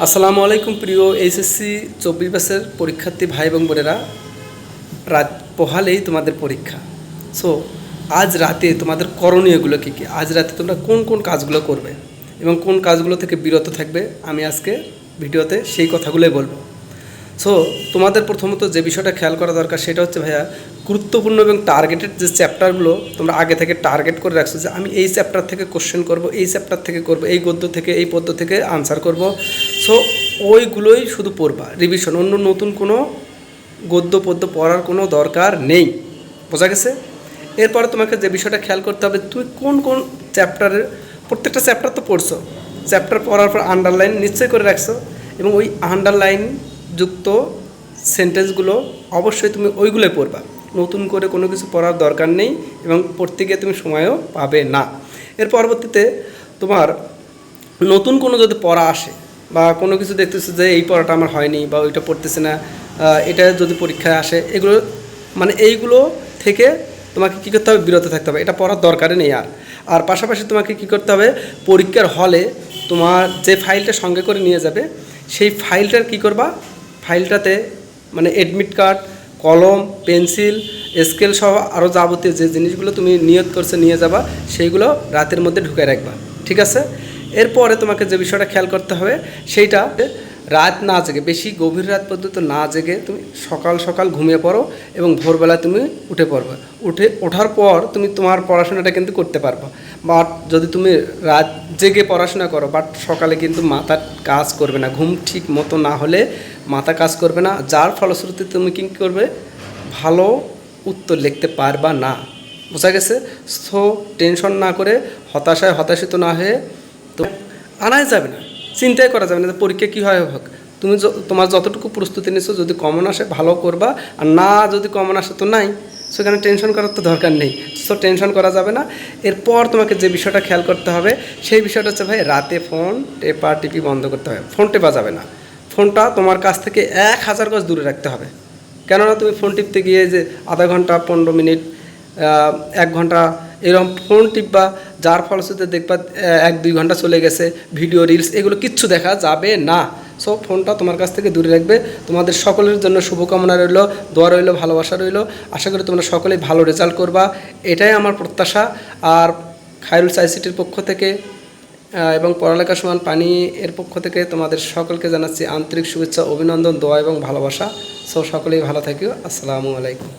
আসসালামু আলাইকুম প্রিয় এইচএসসি 24 ব্যাচের পরীক্ষার্থী ভাই এবং বোনেরা। রাত পোহালেই তোমাদের পরীক্ষা। সো আজ রাতে তোমাদের করণীয়গুলো কী কী, আজ রাতে তোমরা কোন কোন কাজগুলো করবে এবং কোন কাজগুলো থেকে বিরত থাকবে, আমি আজকে ভিডিওতে সেই কথাগুলোই বলবো। সো তোমাদের প্রথমত যে বিষয়টা খেয়াল করা দরকার সেটা হচ্ছে ভাইয়া, গুরুত্বপূর্ণ এবং টার্গেটেড যে চ্যাপ্টারগুলো তোমরা আগে থেকে টার্গেট করে রাখছো যে আমি এই চ্যাপ্টার থেকে কোশ্চেন করব, এই চ্যাপ্টার থেকে করব, এই গদ্য থেকে এই পদ্য থেকে আনসার করব। সো ওইগুলোই শুধু পড়বা, রিভিশন, অন্য নতুন কোনো গদ্য পদ্য পড়ার কোনো দরকার নেই। বোঝা গেছে? এরপরে তোমাকে যে বিষয়টা খেয়াল করতে হবে, তুমি কোন কোন চ্যাপ্টারের, প্রত্যেকটা চ্যাপ্টার তো পড়ছো, চ্যাপ্টার পড়ার পর আন্ডারলাইন নিশ্চয়ই করে রাখছো এবং ওই আন্ডারলাইন যুক্ত সেন্টেন্সগুলো অবশ্যই তুমি ওইগুলোই পড়বা। নতুন করে কোনো কিছু পড়ার দরকার নেই এবং পড়তে গিয়ে তুমি সময়ও পাবে না। এর পরবর্তীতে তোমার নতুন কোনো যদি পড়া আসে বা কোনো কিছু দেখতেছো যে এই পড়াটা আমার হয়নি বা ওইটা পড়তেছে না, এটা যদি পরীক্ষায় আসে, এগুলো মানে এইগুলো থেকে তোমাকে কী করতে হবে, বিরত থাকতে হবে, এটা পড়ার দরকারই নেই। আর পাশাপাশি তোমাকে কী করতে হবে, পরীক্ষার হলে তোমার যে ফাইলটা সঙ্গে করে নিয়ে যাবে সেই ফাইলটার কী করবা, ফাইলটাতে মানে অ্যাডমিট কার্ড, কলম, পেন্সিল, স্কেল সহ আরও যাবতীয় যে জিনিসগুলো তুমি নিয়ত করছে নিয়ে যাবা সেইগুলো রাতের মধ্যে ঢুকে রাখবা। ঠিক আছে? এরপরে তোমাকে যে বিষয়টা খেয়াল করতে হবে সেইটা, রাত না জেগে, বেশি গভীর রাত পর্যন্ত না জেগে তুমি সকাল সকাল ঘুমিয়ে পড়ো এবং ভোরবেলা তুমি উঠে পড়বে। ওঠার পর তুমি তোমার পড়াশোনাটা কিন্তু করতে পারবা। বাট যদি তুমি রাত জেগে পড়াশোনা করো বাট সকালে কিন্তু মাথা কাজ করবে না, ঘুম ঠিক মতো না হলে মাথা কাজ করবে না, যার ফলশ্রুতিতে তুমি কী করবে, ভালো উত্তর লিখতে পারবা না। বোঝা গেছে? সো টেনশন না করে, হতাশিত না হয়ে তো আনাই যাবে না, চিন্তাই করা যাবে না যে পরীক্ষা কী হয় হোক। তুমি তোমার যতটুকু প্রস্তুতি নিচ্ছ, যদি কমন আসে ভালো করবা, আর না যদি কমন আসে তো নাই, সেখানে টেনশন করার তো দরকার নেই। সো টেনশন করা যাবে না। এরপর তোমাকে যে বিষয়টা খেয়াল করতে হবে সেই বিষয়টা হচ্ছে ভাই, রাতে ফোন টিপি বন্ধ করতে হবে। ফোন টেপা যাবে না, ফোনটা তোমার কাছ থেকে 1000 গজ দূরে রাখতে হবে। কেননা তুমি ফোন টিপতে গিয়ে যে আধা ঘন্টা, 15 মিনিট, 1 ঘন্টা এরকম ফোন টিপবা, যার ফলশ্রুতিতে দেখবা 1-2 ঘন্টা চলে গেছে, ভিডিও, রিলস, এগুলো কিচ্ছু দেখা যাবে না। সো ফোনটা তোমার কাছ থেকে দূরে রাখবে। তোমাদের সকলের জন্য শুভকামনা রইল, দোয়া রইল, ভালোবাসা রইল। আশা করি তোমরা সকলেই ভালো রেজাল্ট করবা, এটাই আমার প্রত্যাশা। আর খায়রুল আইসিটির পক্ষ থেকে এবং পড়ালেখা সমান পানি এর পক্ষ থেকে তোমাদের সকলকে জানাচ্ছি আন্তরিক শুভেচ্ছা, অভিনন্দন, দোয়া এবং ভালোবাসা। সো সকলেই ভালো থাকিও। আসসালামু আলাইকুম।